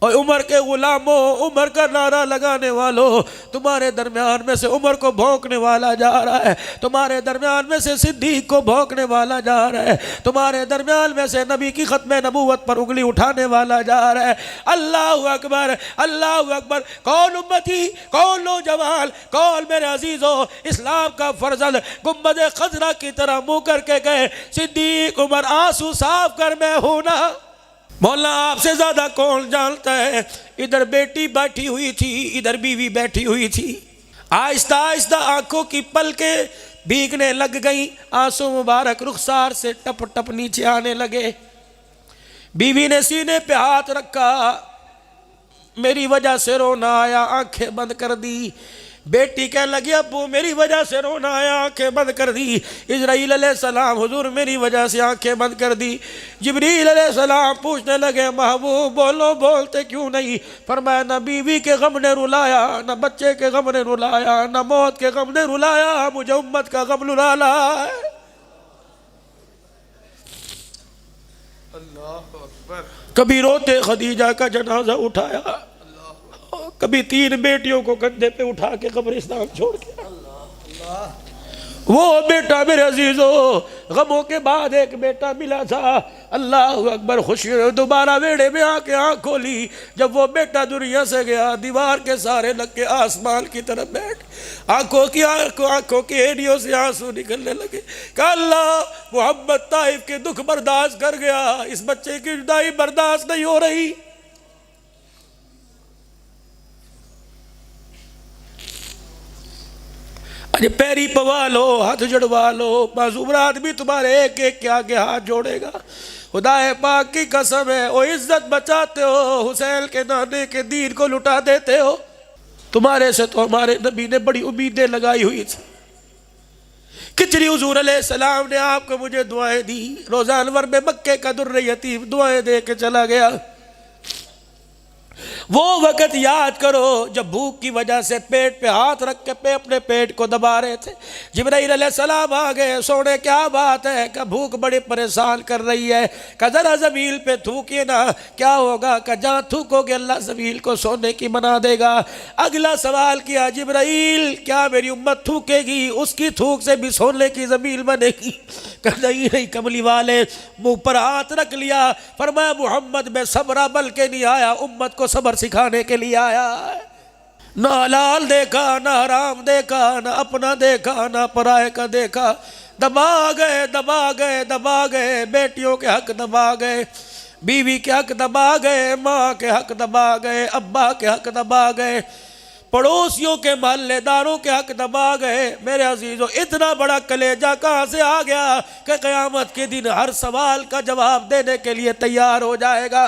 और उमर के गुलामों, उमर का नारा लगाने वालों, तुम्हारे दरमियान में से उमर को भौंकने वाला जा रहा है, तुम्हारे दरमियान में से सिद्दीक को भौंकने वाला जा रहा है, तुम्हारे दरमियान में से नबी की खत्म नबूवत पर उंगली उठाने वाला जा रहा है। अल्लाह अकबर, अल्लाह अकबर। कौन उम्मती, कौन नौजवान, कौन मेरे अजीजों, इस्लाम का फर्जल गुम्बद खजरा की तरह मुँह करके गए, सिद्दीक उमर आंसू साफ कर, मैं हूं ना। मौला आपसे ज्यादा कौन जानता है। इधर बेटी बैठी हुई थी, इधर बीवी बैठी हुई थी, आहिस्ता आहिस्ता आंखों की पलकें भीगने लग गई, आंसू मुबारक रुखसार से टप टप नीचे आने लगे। बीवी ने सीने पे हाथ रखा, मेरी वजह से रोना आया, आंखें बंद कर दी। बेटी कह लगी अब्बू मेरी वजह से रोना आया, आंखें बंद कर दी। इजराइल अलैहिस्सलाम हुजूर मेरी वजह से आंखें बंद कर दी। जिब्रील अलैहिस्सलाम पूछने लगे महबूब बोलो बोलते क्यों नहीं? फरमाया न बीवी के गम ने रुलाया, न बच्चे के गम ने रुलाया, न मौत के गम ने रुलाया, मुझे उम्मत का गम रुलाना है। अल्लाह अकबर। कभी रोते खदीजा का जनाजा उठाया, कभी 3 बेटियों को कंधे पे उठा के कब्रिस्तान छोड़ के। वो बेटा मेरे अजीजों गमों के बाद एक बेटा मिला था। अल्लाह अकबर। खुशी दोबारा वेड़े में आके आँख खोली, जब वो बेटा दुनिया से गया दीवार के सारे लग के आसमान की तरफ बैठ आंखों की एड़ियों से आंसू निकलने लगे। कहा अल्लाह मोहम्मद ताइफ के दुख बर्दाश्त कर गया, इस बच्चे की जुदाई बर्दाश्त नहीं हो रही। अरे पैरी पवा लो, हाथ जड़वा लो, मासूम आदमी तुम्हारे एक एक के आगे हाथ जोड़ेगा। खुदाए पाक की कसम है ओ इज्जत बचाते हो, हुसैन के नाने के दीन को लुटा देते हो। तुम्हारे से तो हमारे नबी ने बड़ी उम्मीदें लगाई हुई थी। कितनी हुजूर अलैहिस्सलाम ने आपको मुझे दुआएं दी। रोज़ा अनवर में मक्के का दुर्र यतीम दुआएं दे के चला गया। वो वक़्त याद करो जब भूख की वजह से पेट पे हाथ रख के अपने पेट को दबा रहे थे। जिब्राइल अलैहिस्सलाम आ गए, सोने क्या बात है? का भूख बड़ी परेशान कर रही है, का जरा ज़मीन पे थूकिए ना, क्या होगा? का जहाँ थूकोगे अल्लाह ज़मीन को सोने की बना देगा। अगला सवाल किया जिब्राइल क्या मेरी उम्मत थूकेगी, उसकी थूक से भी सोने की ज़मीन बनेगी? नहीं नहीं कमली वाले मुँह पर हाथ रख लिया। फरमाया मोहम्मद में सब्र बल के नहीं आया, उम्मत को सब्र सिखाने के लिए आया है। ना हलाल देखा, ना हराम देखा, ना अपना देखा, ना पराये का देखा। दबा गए दबा गए दबा गए, बेटियों के हक दबा गए, बीवी के हक दबा गए, माँ के हक दबा गए, अब्बा के हक दबा गए, पड़ोसियों के मोहल्लेदारों के हक दबा गए। मेरे अजीजों इतना बड़ा कलेजा कहाँ से आ गया कि क़यामत के दिन हर सवाल का जवाब देने के लिए तैयार हो जाएगा।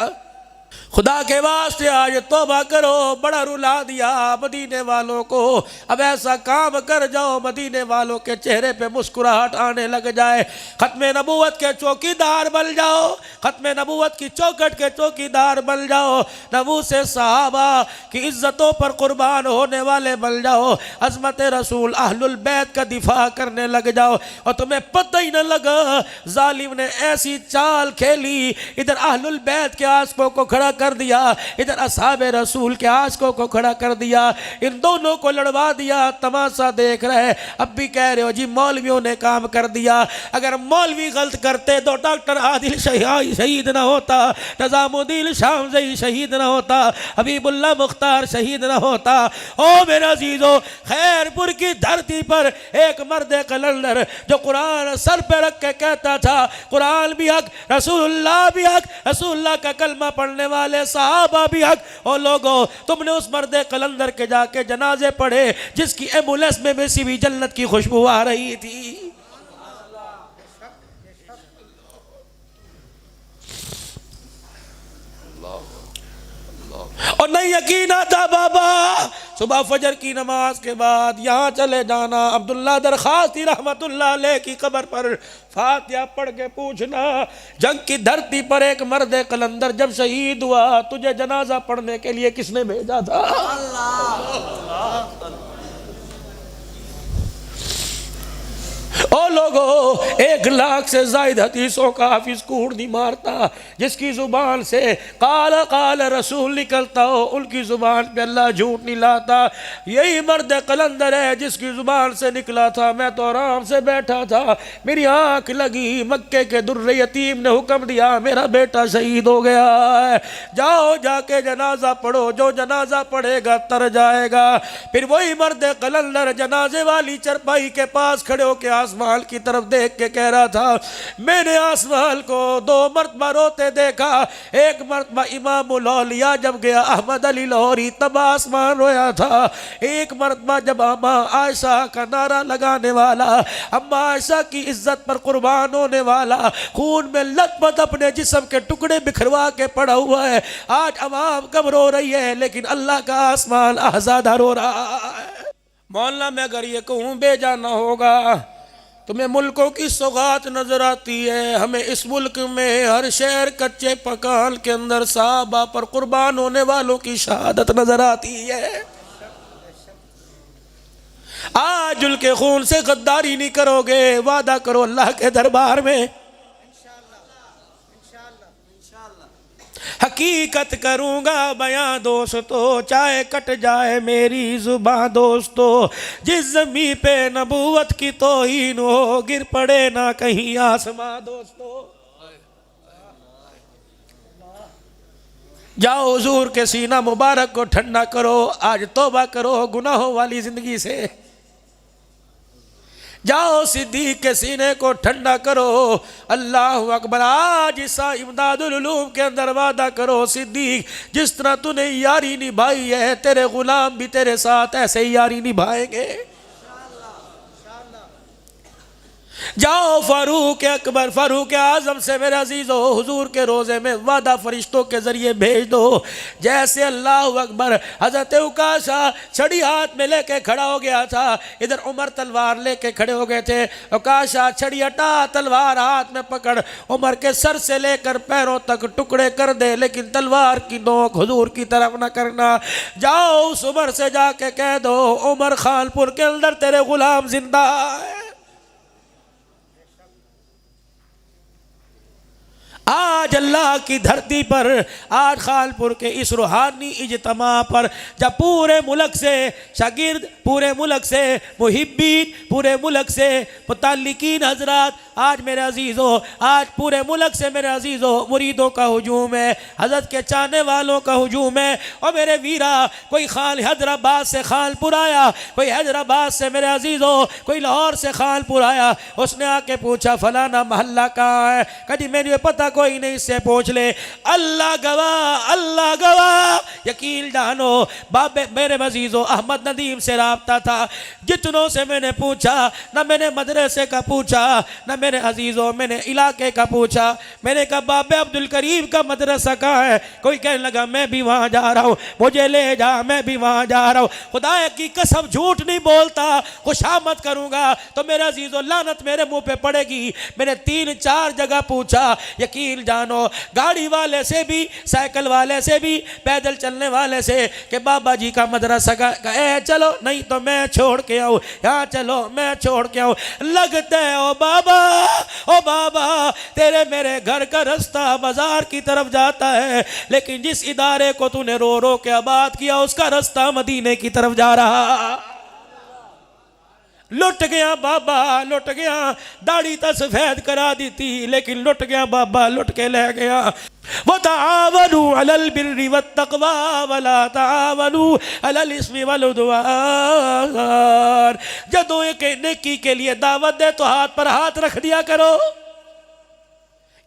खुदा के वास्ते आज तौबा करो, बड़ा रुला दिया मदीने वालों को। अब ऐसा काम कर जाओ मदीने वालों के चेहरे पे मुस्कुराहट आने लग जाए। खत्म नबूवत के चौकीदार बन जाओ, खत्म नबूवत की चौखट के चौकीदार बन जाओ, नबू से सहाबा की इज्जतों पर कुर्बान होने वाले बन जाओ, अज़मत रसूल अहलुल बैत का दिफा करने लग जाओ। और तुम्हें पता ही न लगा जालिम ने ऐसी चाल खेली, इधर अहलुल बैत के आशिकों को खड़ा कर दिया, इधर असहाबे रसूल के आशिकों को खड़ा कर दिया, इन दोनों को लड़वा दिया। तमाशा देख रहे, अब भी कह रहे हो जी मौलवियों ने काम कर दिया। अगर मौलवी गलत करते तो डॉक्टर आदिल शहीद ना होता, निजामुद्दीन शामज़ई शहीद ना होता, हबीबुल्लाह मुख्तार शहीद ना होता। ओ मेरे अजीजों खैरपुर की धरती पर एक मर्द कलंदर जो कुरान सर पे रख के कहता था कुरान भी हक, रसूलुल्लाह भी हक, रसूलुल्लाह का कलमा पढ़ने वाले साहबा भी हक। और लोगों तुमने उस मर्द कलंदर के जाके जनाजे पढ़े जिसकी एम्बुलेंस में बेसी भी जन्नत की खुशबू आ रही थी। और नहीं यकीन आता बाबा सुबह फजर की नमाज के बाद यहाँ चले जाना, अब्दुल्ला दरखास्ती रहमतुल्लाह अलैह की कब्र पर फातिहा पढ़ के पूछना जंग की धरती पर एक मर्द कलंदर जब शहीद हुआ तुझे जनाजा पढ़ने के लिए किसने भेजा था? ओ लोगों 1 लाख से जायद हदीसों का हाफिज कूड़ नहीं मारता जिसकी जुबान से काल काल रसूल निकलता हो, उनकी जुबान पे अल्लाह झूठ नहीं लाता। यही मर्द कलंदर है जिसकी जुबान से निकला था मैं तो आराम से बैठा था, मेरी आंख लगी, मक्के के दुर्र यतीम ने हुक्म दिया मेरा बेटा शहीद हो गया है, जाओ जाके जनाजा पढ़ो, जो जनाजा पढ़ेगा तर जाएगा। फिर वही मर्द कलंदर जनाजे वाली चरपाई के पास खड़े होकर आसमान की तरफ देख के कह रहा था मैंने आसमान को 2 मरतबा रोते देखा, एक मरतबा इमामुल औलिया जब गया अहमद अली लाहौरी तब आसमान रोया था, एक मरतबा जब अम्मा आयशा का नारा लगाने वाला, अम्मा आयशा की इज्जत पर कुर्बान होने वाला खून में लथपथ अपने जिस्म के टुकड़े बिखरवा के पड़ा हुआ है। आज अवाम कब रो रही है लेकिन अल्लाह का आसमान आज़ादा रो रहा है। मौलाना मैं अगर ये कहूँ बेजाना होगा, तुम्हें मुल्कों की सौगात नजर आती है, हमें इस मुल्क में हर शहर कच्चे पकान के अंदर साहबा पर कुर्बान होने वालों की शहादत नजर आती है। आज उनके खून से गद्दारी नहीं करोगे, वादा करो अल्लाह के दरबार में हकीकत करूंगा बयां दोस्तों, चाहे कट जाए मेरी जुबां दोस्तों। जिस ज़मीं पे नबूवत की तौहीन हो, गिर पड़े ना कहीं आसमां दोस्तों। जाओ हुजूर के सीना मुबारक को ठंडा करो, आज तौबा करो गुनाहों वाली जिंदगी से। जाओ सिद्दीक के सीने को ठंडा करो, अल्लाह अकबर। आज इसा इमदादुल उलूम के अंदर वादा करो सिद्दीक, जिस तरह तूने यारी निभाई है, तेरे गुलाम भी तेरे साथ ऐसे ही यारी निभाएंगे। जाओ फारूक अकबर, फारूक आजम से मेरे अजीज़ो हुजूर के रोज़े में वादा फरिश्तों के ज़रिए भेज दो। जैसे अल्लाह अकबर हज़रत उकाशा छड़ी हाथ में लेके खड़ा हो गया था, इधर उमर तलवार लेके खड़े हो गए थे। उकाशा छड़ी हटा, तलवार हाथ में पकड़, उमर के सर से लेकर पैरों तक टुकड़े कर दे, लेकिन तलवार की नोक हुजूर की तरफ न करना। जाओ उस उमर से जाके कह दो, उमर खानपुर के अंदर तेरे गुलाम जिंदा है। आज अल्लाह की धरती पर, आज खानपुर के इस रूहानी इज्तिमा पर, जब पूरे मुल्क से शागिर्द, पूरे मुल्क से मुहिब्बीन, पूरे मुल्क से मुतल्लिकीन हजरात, आज मेरे अजीज़ों, आज पूरे मुल्क से मेरे अजीज़ों मुरीदों का हुजूम है, हज़रत के चाहने वालों का हुजूम है। और मेरे वीरा, कोई खान हैदराबाद से खानपुर आया, कोई हैदराबाद से मेरे अजीज़ों, कोई लाहौर से खानपुर आया, उसने आके पूछा फलाना मोहल्ला कहाँ है, कभी मैंने पता कोई नहीं, इससे पूछ ले। अल्लाह गवाह, अल्लाह गवाह, यकीन जानो बाबे मेरे अजीज़ों अहमद नदीम से राब्ता था, जितनों से मैंने पूछा, ना मैंने मदरसे का पूछा, ना मेरे अजीज़ों मैंने इलाके का पूछा। मैंने कहा बाबे अब्दुल करीम का मदरसा कहाँ है, कोई कहने लगा मैं भी वहाँ जा रहा हूँ, मुझे ले जा, मैं भी वहाँ जा रहा हूँ। खुदा की कसम झूठ नहीं बोलता, खुशामद करूँगा तो मेरे अजीज़ों लानत मेरे मुँह पे पड़ेगी। मैंने 3-4 जगह पूछा, यकीन जानो गाड़ी वाले से भी, साइकिल वाले से भी, पैदल चलने वाले से, कि बाबा जी का मदरसा का चलो नहीं तो मैं छोड़ के आऊँ, यहाँ चलो मैं छोड़ के आऊँ। लगता है ओ बाबा, ओ बाबा तेरे मेरे घर का रास्ता बाजार की तरफ जाता है, लेकिन जिस इदारे को तूने रो रो के आबाद किया उसका रास्ता मदीने की तरफ जा रहा। लुट गया बाबा, लुट गया, दाढ़ी तो सफेद करा दी थी, लेकिन लुट गया बाबा, लुट के ले गया। वो तावनु अलल बिर्रि वत्तक़वा वला तावनु अलल इस्मि वल उद्वान। जब एक नेकी के लिए दावत दे तो हाथ पर हाथ रख दिया करो।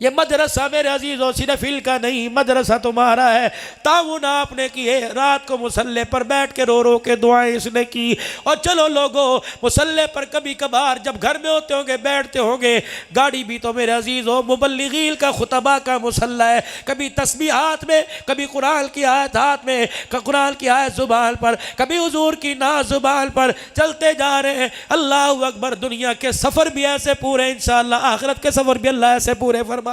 ये मदरसा मेरे अजीज़ों सिर्फ इल का नहीं, मदरसा तुम्हारा है। ताउन आपने किए, रात को मुसल्ले पर बैठ के रो रो के दुआएं इसने की। और चलो लोगों, मुसल्ले पर कभी कभार जब घर में होते होंगे, बैठते होंगे, गाड़ी भी तो मेरे अजीज़ों मुबल्लिगीन का खुतबा का मुसल्ला है। कभी तस्बीह हाथ में, कभी कुरान की आयत हाथ में, कुरान की आयत जुबान पर, कभी हुजूर की नाज जुबान पर, चलते जा रहे हैं। अल्लाह अकबर। दुनिया के सफ़र भी ऐसे पूरे, इंशाअल्लाह आखिरत के सफ़र भी अल्लाह ऐसे पूरे फरमाएगा।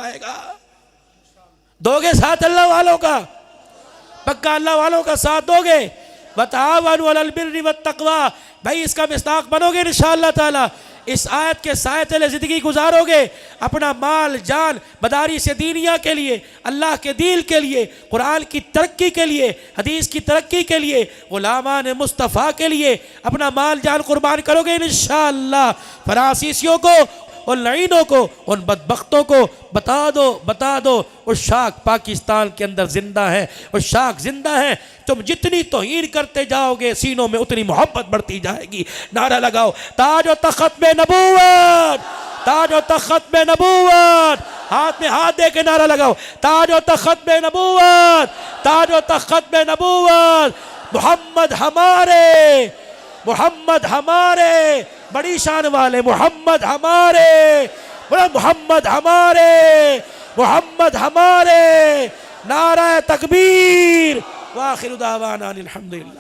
दोगे साथ अल्लाह वालों का, पक्का अल्लाह वालों का साथ दोगे। वतावनु अलल बिर्रि वत्तक़वा, भाई इसका मिस्ताक बनोगे इंशाअल्लाह ताला। इस आयत के साए तले ज़िंदगी गुजारोगे, अपना माल जान मदारिस दीनिया के लिए, अल्लाह के दीन के लिए, कुरान की तरक्की के लिए, हदीस की तरक्की के लिए, गुलामान मुस्तफ़ा के लिए अपना माल जान कुर्बान करोगे इंशाअल्लाह। फरासीसियों को, उन लईनों को, उन बदबख्तों को बता दो उस शाख पाकिस्तान के अंदर जिंदा है, उस शाख जिंदा है। तुम जितनी तौहीन करते जाओगे सीनों में उतनी मोहब्बत बढ़ती जाएगी। नारा लगाओ ताज और तख्त में नबूवत, ताज और तख्त में नबूवत। हाथ में हाथ दे के नारा लगाओ ताज और तख्त में नबूवत, ताज और तख्त में नबूवत। मोहम्मद हमारे, मोहम्मद हमारे, बड़ी शान वाले मोहम्मद हमारे, मोहम्मद हमारे, मोहम्मद हमारे। नारा तकबीर। व आखिरु दावाना अनिल हम्दुलिल्लाह।